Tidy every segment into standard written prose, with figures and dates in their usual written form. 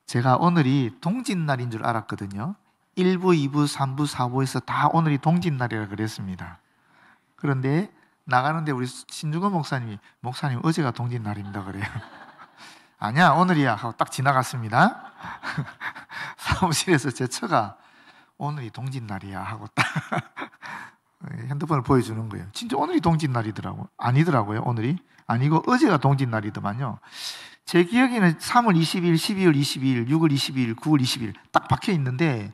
제가 오늘이 동짓날인 줄 알았거든요. 1부, 2부, 3부, 4부에서 다 오늘이 동짓날이라 그랬습니다. 그런데 나가는데 우리 신중건 목사님 어제가 동짓날입니다 그래요. 아니야 오늘이야 하고 딱 지나갔습니다. 사무실에서 제 처가 오늘이 동짓날이야 하고 딱 핸드폰을 보여주는 거예요. 진짜 오늘이 아니더라고요. 오늘이 아니고 어제가 동짓날이더만요. 제 기억에는 3월 20일, 12월 22일, 6월 22일, 9월 20일 딱 박혀 있는데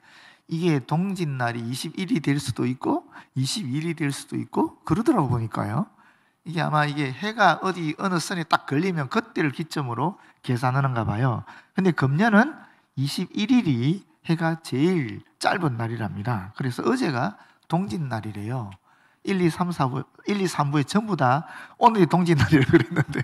이게 동짓날이 21일이 될 수도 있고 22일이 될 수도 있고 그러더라고 보니까요. 이게 아마 이게 해가 어느 선에 딱 걸리면 그때를 기점으로 계산하는가 봐요. 근데 금년은 21일이 해가 제일 짧은 날이랍니다. 그래서 어제가 동짓날이래요. 1, 2, 3부에 전부 다 오늘이 동짓날이라고 그랬는데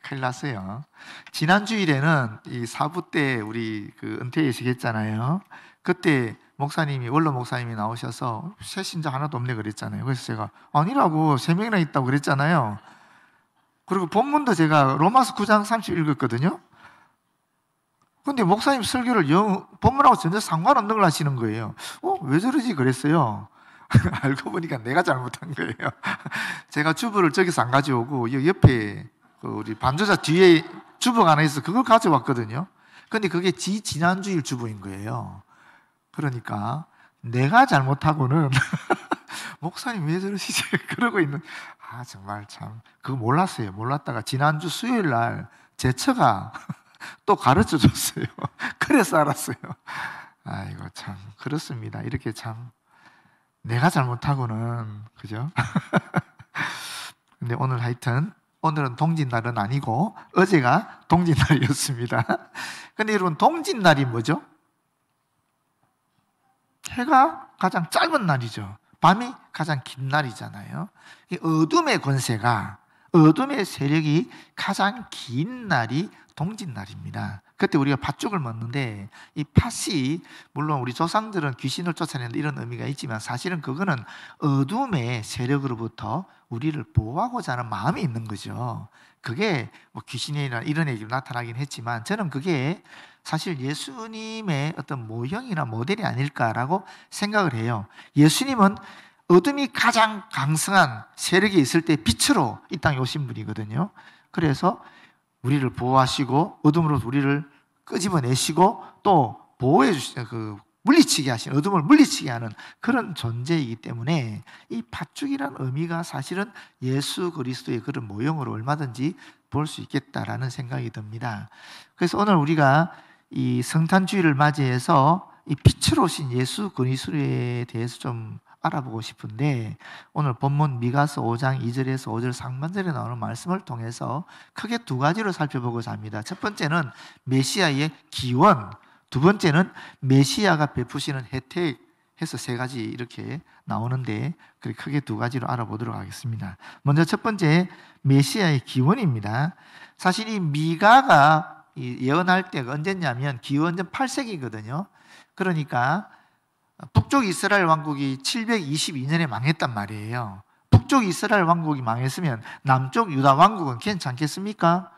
큰일 났어요. 지난 주일에는 이 4부 때 우리 은퇴예식했잖아요. 그때 원로 목사님이 나오셔서 새 신자 하나도 없네 그랬잖아요. 그래서 제가 아니라고 3명이나 있다고 그랬잖아요. 그리고 본문도 제가 로마서 9장 30 읽었거든요. 근데 목사님 설교를 본문하고 전혀 상관없는 걸 하시는 거예요. 왜 저러지 그랬어요. 알고 보니까 내가 잘못한 거예요. 제가 주부를 저기서 안 가져오고 옆에 우리 반주자 뒤에 주부가 하나 있어 그걸 가져왔거든요. 근데 그게 지난주일 주부인 거예요. 그러니까 내가 잘못하고는 목사님 왜 저러시지? 그러고 있는 정말 참 그거 몰랐다가 지난주 수요일 날 제 처가 또 가르쳐 줬어요. 그래서 알았어요. 아이고 참 그렇습니다. 이렇게 참 내가 잘못하고는 그죠? 근데 오늘은 동짓날은 아니고 어제가 동짓날이었습니다. 근데 여러분 동짓날이 뭐죠? 해가 가장 짧은 날이죠. 밤이 가장 긴 날이잖아요. 어둠의 권세가 어둠의 세력이 가장 긴 날이 동짓날입니다. 그때 우리가 팥죽을 먹는데 이 팥이 물론 우리 조상들은 귀신을 쫓아내는 이런 의미가 있지만 사실은 그거는 어둠의 세력으로부터 우리를 보호하고자 하는 마음이 있는 거죠. 그게 뭐 귀신이나 이런 얘기로 나타나긴 했지만 저는 그게 사실 예수님의 어떤 모형이나 모델이 아닐까라고 생각을 해요. 예수님은 어둠이 가장 강성한 세력이 있을 때 빛으로 이 땅에 오신 분이거든요. 그래서 우리를 보호하시고 어둠으로 우리를 끄집어내시고 또 보호해 주시는 물리치게 하시는 어둠을 물리치게 하는 그런 존재이기 때문에 이 팥죽이라는 의미가 사실은 예수 그리스도의 그런 모형으로 얼마든지 볼 수 있겠다라는 생각이 듭니다. 그래서 오늘 우리가 이 성탄주의를 맞이해서 이 빛으로 오신 예수 그리스도에 대해서 좀 알아보고 싶은데 오늘 본문 미가서 5장 2절에서 5절 상반절에 나오는 말씀을 통해서 크게 두 가지로 살펴보고자 합니다. 첫 번째는 메시아의 기원, 두 번째는 메시아가 베푸시는 혜택 해서 세 가지 이렇게 나오는데 크게 두 가지로 알아보도록 하겠습니다. 먼저 첫 번째 메시아의 기원입니다. 사실 이 미가가 예언할 때가 언제냐면 기원전 8세기거든요. 그러니까 북쪽 이스라엘 왕국이 722년에 망했단 말이에요. 북쪽 이스라엘 왕국이 망했으면 남쪽 유다 왕국은 괜찮겠습니까?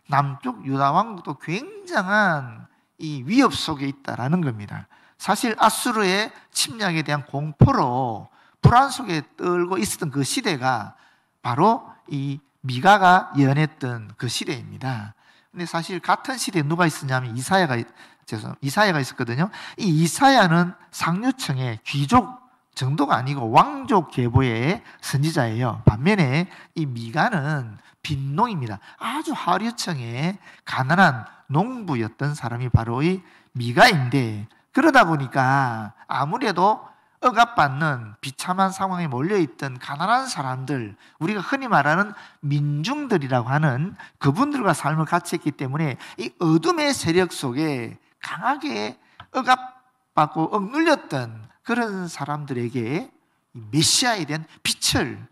남쪽 유다 왕국도 굉장한 이 위협 속에 있다라는 겁니다. 사실 아수르의 침략에 대한 공포로 불안 속에 떨고 있었던 그 시대가 바로 이 미가가 예언했던 그 시대입니다. 근데 사실 같은 시대에 누가 있었냐면 이사야가 있었거든요. 이 이사야는 상류층의 귀족 정도가 아니고 왕족 계보의 선지자예요. 반면에 이 미가는 빈농입니다. 아주 하류층의 가난한 농부였던 사람이 바로 이 미가인데 그러다 보니까 아무래도 억압받는 비참한 상황에 몰려있던 가난한 사람들, 우리가 흔히 말하는 민중들이라고 하는 그분들과 삶을 같이 했기 때문에 이 어둠의 세력 속에 강하게 억압받고 억눌렸던 그런 사람들에게 이 메시아에 대한 빛을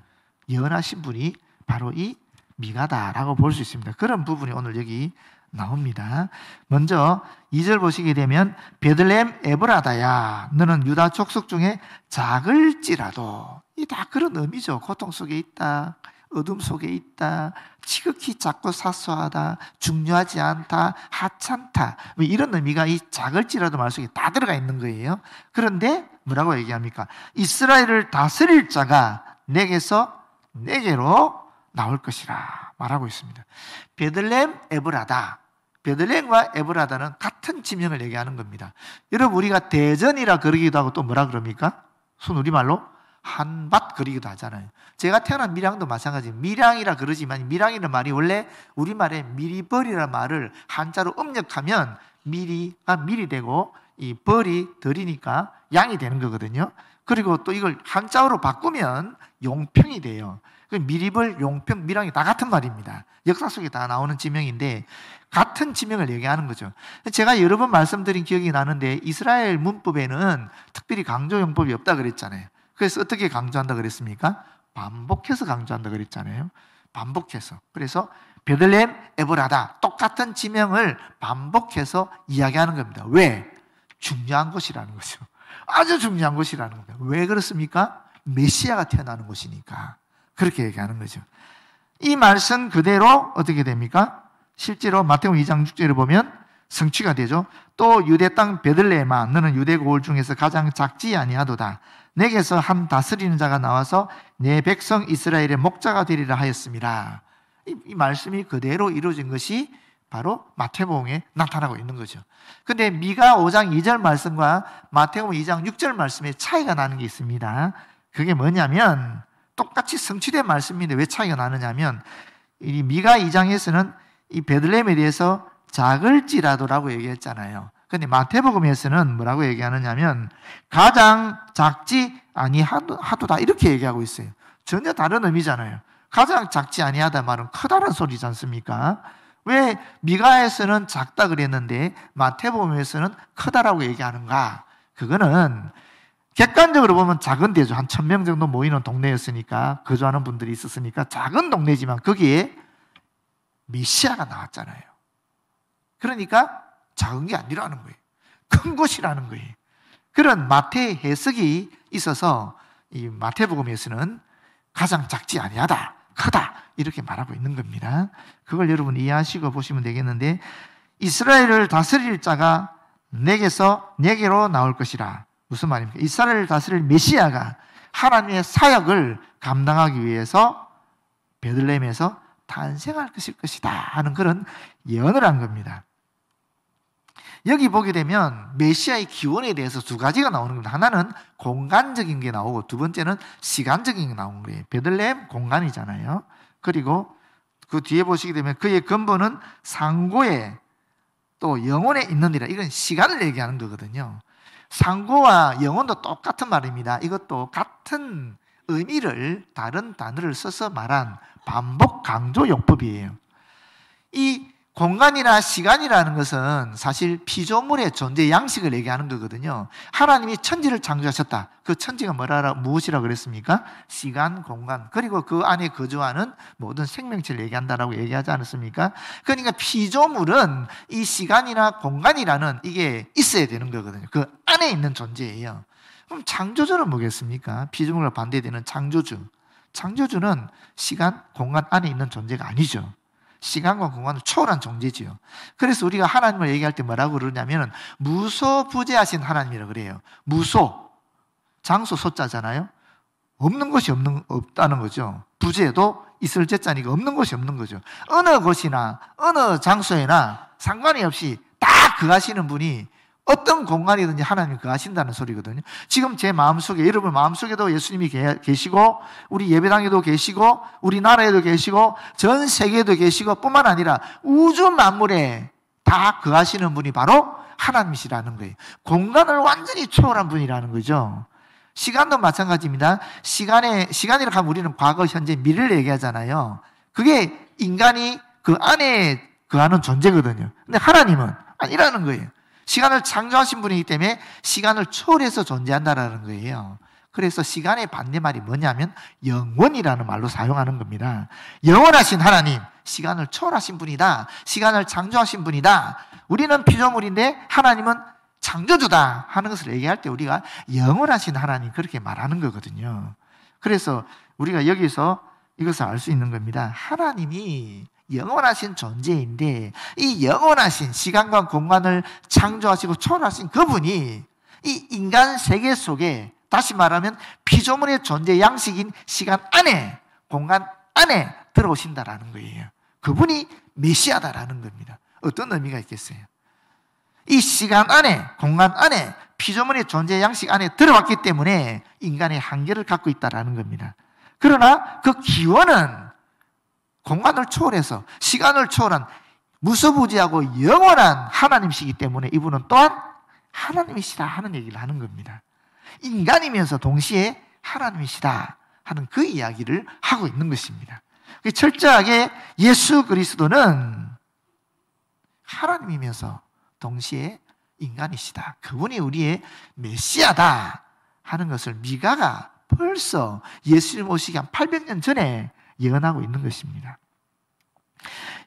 예언하신 분이 바로 이 미가다라고 볼 수 있습니다. 그런 부분이 오늘 여기 나옵니다. 먼저 2절 보시게 되면 베들레헴 에브라다야 너는 유다 족속 중에 작을지라도 이 다 그런 의미죠. 고통 속에 있다, 어둠 속에 있다, 지극히 작고 사소하다, 중요하지 않다, 하찮다, 뭐 이런 의미가 이 작을지라도 말 속에 다 들어가 있는 거예요. 그런데 뭐라고 얘기합니까? 이스라엘을 다스릴 자가 내게서 내게로 나올 것이라 말하고 있습니다. 베들레헴 에브라다, 베들레헴과 에브라다는 같은 지명을 얘기하는 겁니다. 여러분, 우리가 대전이라 그러기도 하고 또 뭐라 그럽니까? 순우리말로 한밭 그리기도 하잖아요. 제가 태어난 밀양도 마찬가지. 밀양이라 그러지만 밀양이라는 말이 원래 우리말에 미리벌이라는 말을 한자로 음력하면 미리가 밀이 되고 이 벌이 들이니까 양이 되는 거거든요. 그리고 또 이걸 한자어로 바꾸면 용평이 돼요. 미리벌, 용평, 밀양이 다 같은 말입니다. 역사 속에 다 나오는 지명인데 같은 지명을 얘기하는 거죠. 제가 여러 번 말씀드린 기억이 나는데 이스라엘 문법에는 특별히 강조용법이 없다 그랬잖아요. 그래서 어떻게 강조한다 그랬습니까? 반복해서 강조한다 그랬잖아요. 반복해서. 그래서 베들레헴 에브라다, 똑같은 지명을 반복해서 이야기하는 겁니다. 왜? 중요한 곳이라는 거죠. 아주 중요한 곳이라는 겁니다. 왜 그렇습니까? 메시아가 태어나는 곳이니까 그렇게 얘기하는 거죠. 이 말씀 그대로 어떻게 됩니까? 실제로 마태복음 2장 6절을 보면 성취가 되죠. 또 유대 땅 베들레헴아, 너는 유대 고을 중에서 가장 작지 아니하도다. 내게서 한 다스리는 자가 나와서 내 백성 이스라엘의 목자가 되리라 하였습니다. 이 말씀이 그대로 이루어진 것이 바로 마태복음에 나타나고 있는 거죠. 그런데 미가 5장 2절 말씀과 마태복음 2장 6절 말씀에 차이가 나는 게 있습니다. 그게 뭐냐면 똑같이 성취된 말씀인데 왜 차이가 나느냐면 이 미가 2장에서는 이 베들레헴에 대해서 작을지라도라고 얘기했잖아요. 그런데 마태복음에서는 뭐라고 얘기하느냐면 가장 작지 아니하도다 이렇게 얘기하고 있어요. 전혀 다른 의미잖아요. 가장 작지 아니하다 말은 크다는 소리지 않습니까? 왜 미가에서는 작다 그랬는데 마태복음에서는 크다라고 얘기하는가? 그거는 객관적으로 보면 작은 데죠. 한 1000명 정도 모이는 동네였으니까, 거주하는 분들이 있었으니까 작은 동네지만 거기에 메시아가 나왔잖아요. 그러니까 작은 게 아니라는 거예요. 큰 곳이라는 거예요. 그런 마태 해석이 있어서 이 마태복음에서는 가장 작지 아니하다, 크다 이렇게 말하고 있는 겁니다. 그걸 여러분 이해하시고 보시면 되겠는데, 이스라엘을 다스릴 자가 내게로 나올 것이라. 무슨 말입니까? 이스라엘을 다스릴 메시아가 하나님의 사역을 감당하기 위해서 베들레헴에서 탄생할 것이다 하는 그런 예언을 한 겁니다. 여기 보게 되면 메시아의 기원에 대해서 두 가지가 나오는 겁니다. 하나는 공간적인 게 나오고 두 번째는 시간적인 게 나오는 거예요. 베들레헴 공간이잖아요. 그리고 그 뒤에 보시게 되면 그의 근본은 상고에 또 영혼에 있느니라. 이건 시간을 얘기하는 거거든요. 상고와 영혼도 똑같은 말입니다. 이것도 같은 의미를 다른 단어를 써서 말한 반복 강조 용법이에요. 이 공간이나 시간이라는 것은 사실 피조물의 존재 양식을 얘기하는 거거든요. 하나님이 천지를 창조하셨다. 그 천지가 무엇이라고 그랬습니까? 시간, 공간, 그리고 그 안에 거주하는 모든 생명체를 얘기한다라고 얘기하지 않았습니까? 그러니까 피조물은 이 시간이나 공간이라는 이게 있어야 되는 거거든요. 그 안에 있는 존재예요. 그럼 창조주는 뭐겠습니까? 피조물과 반대되는 창조주. 창조주는 시간, 공간 안에 있는 존재가 아니죠. 시간과 공간을 초월한 존재지요. 그래서 우리가 하나님을 얘기할 때 뭐라고 그러냐면 무소부재하신 하나님이라고 그래요. 무소, 장소 소자잖아요. 없는 것이 없다는 거죠. 부재도 있을 제자니까 없는 것이 없는 거죠. 어느 곳이나 어느 장소에나 상관이 없이 딱 거하시는 분이 어떤 공간이든지 하나님이 거하신다는 소리거든요. 지금 제 마음속에, 여러분 마음속에도 예수님이 계시고 우리 예배당에도 계시고 우리나라에도 계시고 전 세계에도 계시고 뿐만 아니라 우주 만물에 다 거하시는 분이 바로 하나님이시라는 거예요. 공간을 완전히 초월한 분이라는 거죠. 시간도 마찬가지입니다. 시간이라고 하면 우리는 과거, 현재, 미래를 얘기하잖아요. 그게 인간이 그 안에 거하는 존재거든요. 근데 하나님은 아니라는 거예요. 시간을 창조하신 분이기 때문에 시간을 초월해서 존재한다라는 거예요. 그래서 시간의 반대말이 뭐냐면 영원이라는 말로 사용하는 겁니다. 영원하신 하나님, 시간을 초월하신 분이다. 시간을 창조하신 분이다. 우리는 피조물인데 하나님은 창조주다 하는 것을 얘기할 때 우리가 영원하신 하나님 그렇게 말하는 거거든요. 그래서 우리가 여기서 이것을 알 수 있는 겁니다. 하나님이 영원하신 존재인데 이 영원하신 시간과 공간을 창조하시고 초월하신 그분이 이 인간 세계 속에, 다시 말하면 피조물의 존재 양식인 시간 안에, 공간 안에 들어오신다라는 거예요. 그분이 메시아다라는 겁니다. 어떤 의미가 있겠어요? 이 시간 안에, 공간 안에, 피조물의 존재 양식 안에 들어왔기 때문에 인간의 한계를 갖고 있다라는 겁니다. 그러나 그 기원은 공간을 초월해서 시간을 초월한 무소부지하고 영원한 하나님이시기 때문에 이분은 또한 하나님이시다 하는 얘기를 하는 겁니다. 인간이면서 동시에 하나님이시다 하는 그 이야기를 하고 있는 것입니다. 철저하게 예수 그리스도는 하나님이면서 동시에 인간이시다, 그분이 우리의 메시아다 하는 것을 미가가 벌써 예수님 오시기 한 800년 전에 예언하고 있는 것입니다.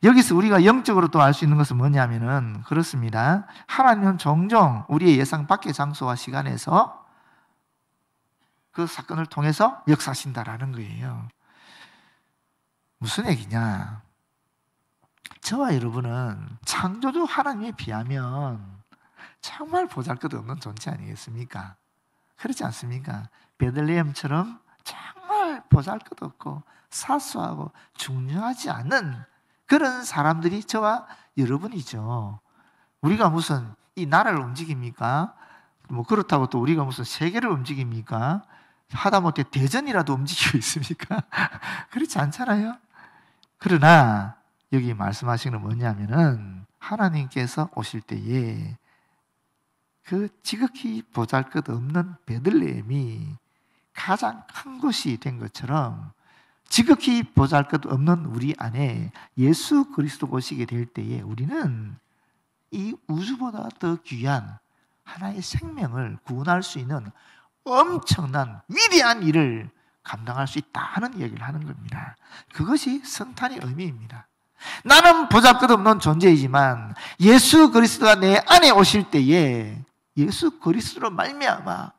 여기서 우리가 영적으로 또 알 수 있는 것은 뭐냐면은 그렇습니다. 하나님은 종종 우리의 예상 밖의 장소와 시간에서 그 사건을 통해서 역사하신다라는 거예요. 무슨 얘기냐? 저와 여러분은 창조주 하나님에 비하면 정말 보잘것없는 존재 아니겠습니까? 그렇지 않습니까? 베들레헴처럼 정말 보잘것없고 사소하고 중요하지 않은 그런 사람들이 저와 여러분이죠. 우리가 무슨 이 나라를 움직입니까? 뭐 그렇다고 또 우리가 무슨 세계를 움직입니까? 하다못해 대전이라도 움직이고 있습니까? 그렇지 않잖아요. 그러나 여기 말씀하시는 건 뭐냐면은 하나님께서 오실 때에 그 지극히 보잘것없는 베들레헴이 가장 큰 곳이 된 것처럼 지극히 보잘것없는 우리 안에 예수 그리스도가 오시게 될 때에 우리는 이 우주보다 더 귀한 하나의 생명을 구원할 수 있는 엄청난 위대한 일을 감당할 수 있다 하는 얘기를 하는 겁니다. 그것이 성탄의 의미입니다. 나는 보잘것없는 존재이지만 예수 그리스도가 내 안에 오실 때에 예수 그리스도로 말미암아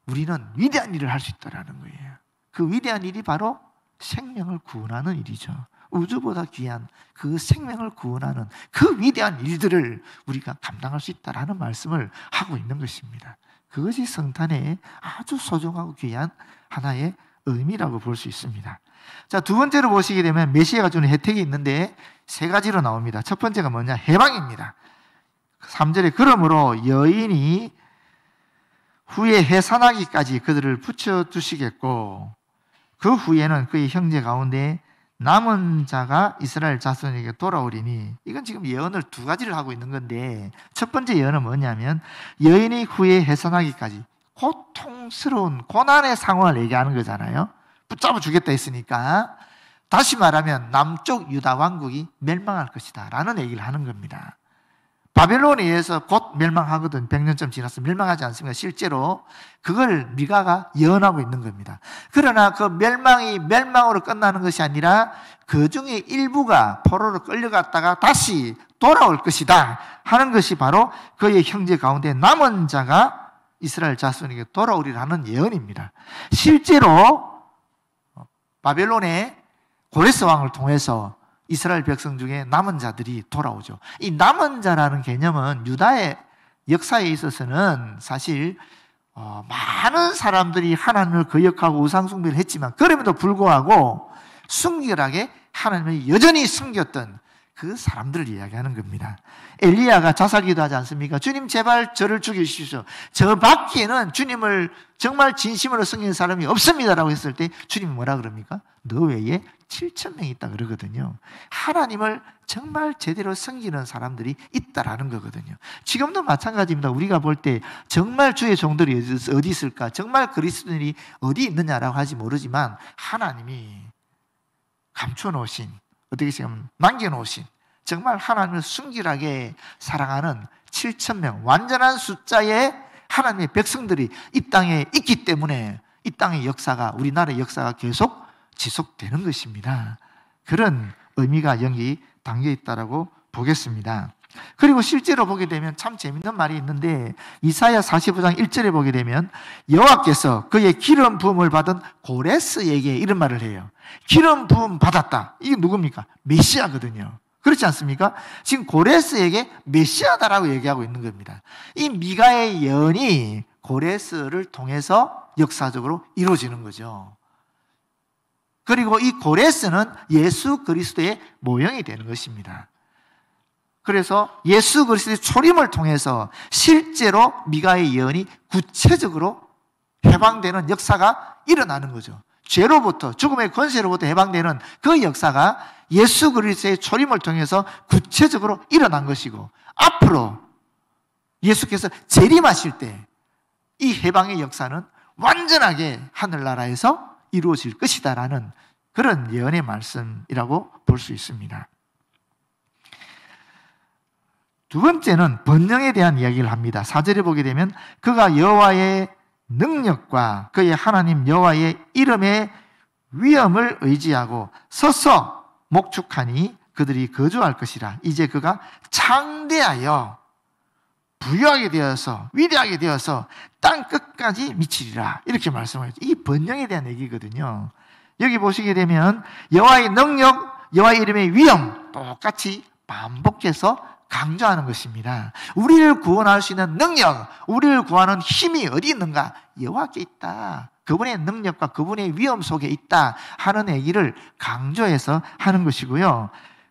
우리는 위대한 일을 할 수 있다는 거예요. 그 위대한 일이 바로 생명을 구원하는 일이죠. 우주보다 귀한 그 생명을 구원하는 그 위대한 일들을 우리가 감당할 수 있다는 말씀을 하고 있는 것입니다. 그것이 성탄의 아주 소중하고 귀한 하나의 의미라고 볼 수 있습니다. 자, 두 번째로 보시게 되면 메시아가 주는 혜택이 있는데 세 가지로 나옵니다. 첫 번째가 뭐냐? 해방입니다. 3절에 그러므로 여인이 후에 해산하기까지 그들을 붙여두시겠고 그 후에는 그의 형제 가운데 남은 자가 이스라엘 자손에게 돌아오리니, 이건 지금 예언을 두 가지를 하고 있는 건데 첫 번째 예언은 뭐냐면 여인이 후에 해산하기까지 고통스러운 고난의 상황을 얘기하는 거잖아요. 붙잡아 주겠다 했으니까 다시 말하면 남쪽 유다 왕국이 멸망할 것이다 라는 얘기를 하는 겁니다. 바벨론에 의해서 곧 멸망하거든. 100년쯤 지나서 멸망하지 않습니까? 실제로 그걸 미가가 예언하고 있는 겁니다. 그러나 그 멸망이 멸망으로 끝나는 것이 아니라 그 중에 일부가 포로로 끌려갔다가 다시 돌아올 것이다 하는 것이 바로 그의 형제 가운데 남은 자가 이스라엘 자손에게 돌아오리라는 예언입니다. 실제로 바벨론의 고레스 왕을 통해서 이스라엘 백성 중에 남은 자들이 돌아오죠. 이 남은 자라는 개념은 유다의 역사에 있어서는 사실 많은 사람들이 하나님을 거역하고 우상숭배를 했지만 그럼에도 불구하고 순결하게 하나님을 여전히 섬겼던 그 사람들을 이야기하는 겁니다. 엘리야가 자살기도하지 않습니까? 주님 제발 저를 죽이십시오. 저 밖에는 주님을 정말 진심으로 섬기는 사람이 없습니다라고 했을 때 주님이 뭐라 그럽니까? 너 외에 7,000명이 있다 그러거든요. 하나님을 정말 제대로 섬기는 사람들이 있다라는 거거든요. 지금도 마찬가지입니다. 우리가 볼 때 정말 주의 종들이 어디 있을까? 정말 그리스도인이 어디 있느냐라고 하지 모르지만 하나님이 감춰놓으신, 어떻게 지금 남겨놓으신 정말 하나님을 순결하게 사랑하는 7,000명 완전한 숫자의 하나님의 백성들이 이 땅에 있기 때문에 이 땅의 역사가, 우리나라의 역사가 계속 지속되는 것입니다. 그런 의미가 여기 담겨 있다라고 보겠습니다. 그리고 실제로 보게 되면 참 재밌는 말이 있는데 이사야 45장 1절에 보게 되면 여호와께서 그의 기름 부음을 받은 고레스에게 이런 말을 해요. 기름 부음 받았다. 이게 누굽니까? 메시아거든요. 그렇지 않습니까? 지금 고레스에게 메시아다라고 얘기하고 있는 겁니다. 이 미가의 예언이 고레스를 통해서 역사적으로 이루어지는 거죠. 그리고 이 고레스는 예수 그리스도의 모형이 되는 것입니다. 그래서 예수 그리스도의 초림을 통해서 실제로 미가의 예언이 구체적으로 해방되는 역사가 일어나는 거죠. 죄로부터, 죽음의 권세로부터 해방되는 그 역사가 예수 그리스도의 초림을 통해서 구체적으로 일어난 것이고, 앞으로 예수께서 재림하실 때 이 해방의 역사는 완전하게 하늘나라에서 이루어질 것이다라는 그런 예언의 말씀이라고 볼 수 있습니다. 두 번째는 번영에 대한 이야기를 합니다. 4절에 보게 되면 그가 여호와의 능력과 그의 하나님 여호와의 이름의 위엄을 의지하고 서서 목축하니 그들이 거주할 것이라. 이제 그가 창대하여 부유하게 되어서 위대하게 되어서 땅 끝까지 미치리라. 이렇게 말씀하죠. 이 번영에 대한 얘기거든요. 여기 보시게 되면 여호와의 능력, 여호와의 이름의 위엄 똑같이 반복해서 강조하는 것입니다. 우리를 구원할 수 있는 능력, 우리를 구하는 힘이 어디 있는가? 여호와께 있다. 그분의 능력과 그분의 위엄 속에 있다 하는 얘기를 강조해서 하는 것이고요.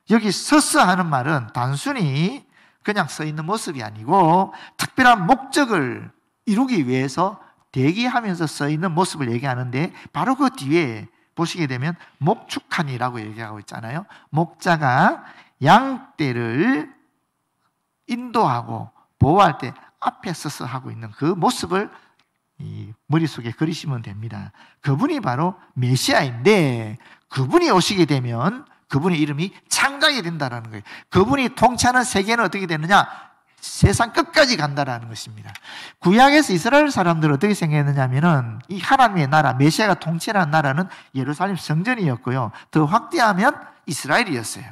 여기 서서 하는 말은 단순히 그냥 서 있는 모습이 아니고 특별한 목적을 이루기 위해서 대기하면서 서 있는 모습을 얘기하는데, 바로 그 뒤에 보시게 되면 목축하니라고 얘기하고 있잖아요. 목자가 양떼를 인도하고 보호할 때 앞에 서서 하고 있는 그 모습을 이 머릿속에 그리시면 됩니다. 그분이 바로 메시아인데, 그분이 오시게 되면 그분의 이름이 창작이 된다는 거예요. 그분이 통치하는 세계는 어떻게 되느냐? 세상 끝까지 간다라는 것입니다. 구약에서 이스라엘 사람들은 어떻게 생각했느냐 하면은 이 하나님의 나라, 메시아가 통치하는 나라는 예루살렘 성전이었고요. 더 확대하면 이스라엘이었어요.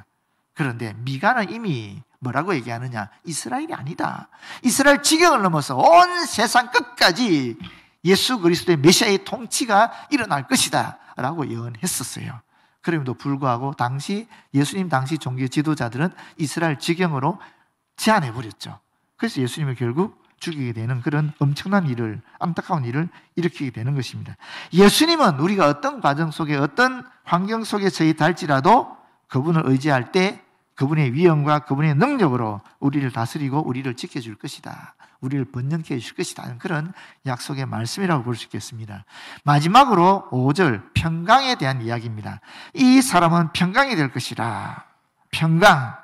그런데 미가는 이미 뭐라고 얘기하느냐? 이스라엘이 아니다. 이스라엘 지경을 넘어서 온 세상 끝까지 예수 그리스도의 메시아의 통치가 일어날 것이다 라고 예언했었어요. 그럼에도 불구하고 예수님 당시 종교 지도자들은 이스라엘 지경으로 제한해버렸죠. 그래서 예수님을 결국 죽이게 되는 그런 엄청난 일을, 안타까운 일을 일으키게 되는 것입니다. 예수님은 우리가 어떤 과정 속에, 어떤 환경 속에 처해 할지라도 그분을 의지할 때 그분의 위엄과 그분의 능력으로 우리를 다스리고 우리를 지켜줄 것이다, 우리를 번영케 해줄 것이다 하는 그런 약속의 말씀이라고 볼 수 있겠습니다. 마지막으로 5절 평강에 대한 이야기입니다. 이 사람은 평강이 될 것이라. 평강,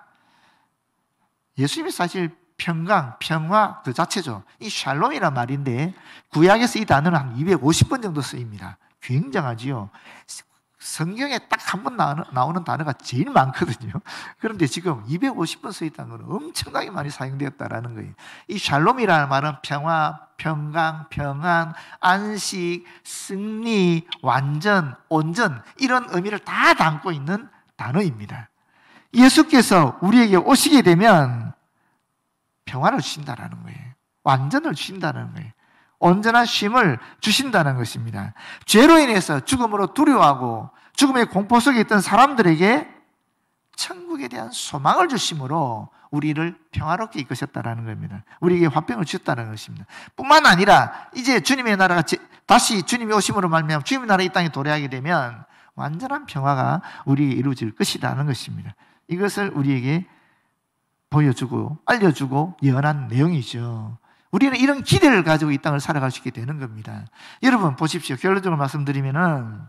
예수님이 사실 평강, 평화 그 자체죠. 이 샬롬이란 말인데 구약에서 이 단어는 한 250번 정도 쓰입니다. 굉장하지요. 성경에 딱 한 번 나오는 단어가 제일 많거든요. 그런데 지금 250번 쓰였다는 건 엄청나게 많이 사용되었다는 거예요. 이 샬롬이라는 말은 평화, 평강, 평안, 안식, 승리, 완전, 온전 이런 의미를 다 담고 있는 단어입니다. 예수께서 우리에게 오시게 되면 평화를 주신다는 거예요. 완전을 주신다는 거예요. 온전한 쉼을 주신다는 것입니다. 죄로 인해서 죽음으로 두려워하고 죽음의 공포 속에 있던 사람들에게 천국에 대한 소망을 주심으로 우리를 평화롭게 이끄셨다는 겁니다. 우리에게 화평을 주셨다는 것입니다. 뿐만 아니라 이제 주님의 나라가 다시 주님이 오심으로 말미암아 주님의 나라 이 땅에 도래하게 되면 완전한 평화가 우리에게 이루어질 것이라는 것입니다. 이것을 우리에게 보여주고 알려주고 예언한 내용이죠. 우리는 이런 기대를 가지고 이 땅을 살아갈 수 있게 되는 겁니다. 여러분 보십시오. 결론적으로 말씀드리면은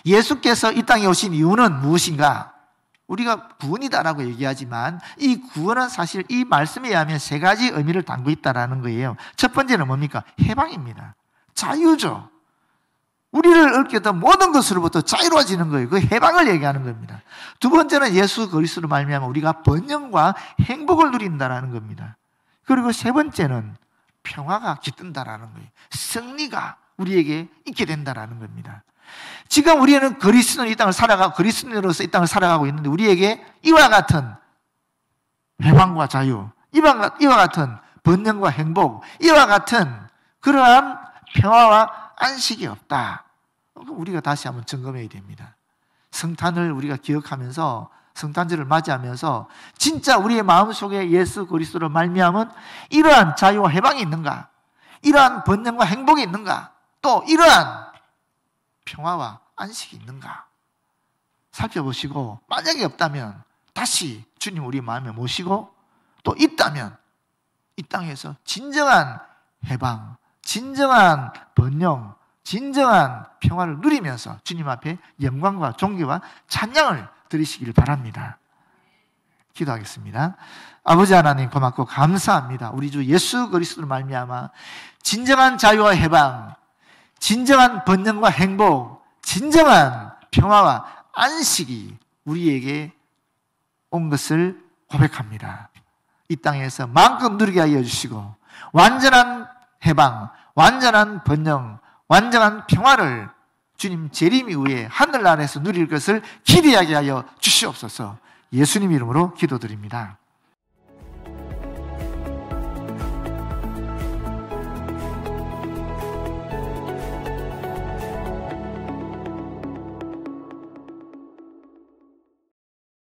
예수께서 이 땅에 오신 이유는 무엇인가? 우리가 구원이다라고 얘기하지만 이 구원은 사실 이 말씀에 의하면 세 가지 의미를 담고 있다는 거예요. 첫 번째는 뭡니까? 해방입니다. 자유죠. 우리를 얽혔던 모든 것으로부터 자유로워지는 거예요. 그 해방을 얘기하는 겁니다. 두 번째는 예수 그리스도로 말미암아 우리가 번영과 행복을 누린다라는 겁니다. 그리고 세 번째는 평화가 깃든다라는 거예요. 승리가 우리에게 있게 된다라는 겁니다. 지금 우리는 그리스도인 이 땅을 살아가고 그리스도인으로서 이 땅을 살아가고 있는데 우리에게 이와 같은 회방과 자유, 이와 같은 번영과 행복, 이와 같은 그러한 평화와 안식이 없다. 우리가 다시 한번 점검해야 됩니다. 성탄을 우리가 기억하면서, 성탄절을 맞이하면서 진짜 우리의 마음속에 예수 그리스도로 말미암은 이러한 자유와 해방이 있는가? 이러한 번영과 행복이 있는가? 또 이러한 평화와 안식이 있는가? 살펴보시고, 만약에 없다면 다시 주님 우리 마음에 모시고, 또 있다면 이 땅에서 진정한 해방, 진정한 번영, 진정한 평화를 누리면서 주님 앞에 영광과 존귀와 찬양을 드리시길 바랍니다. 기도하겠습니다. 아버지 하나님, 고맙고 감사합니다. 우리 주 예수 그리스도로 말미암아 진정한 자유와 해방, 진정한 번영과 행복, 진정한 평화와 안식이 우리에게 온 것을 고백합니다. 이 땅에서 마음껏 누리게 하여 주시고, 완전한 해방, 완전한 번영, 완전한 평화를 주님 재림 이후에 하늘 아래서 누릴 것을 기대하게 하여 주시옵소서. 예수님 이름으로 기도드립니다.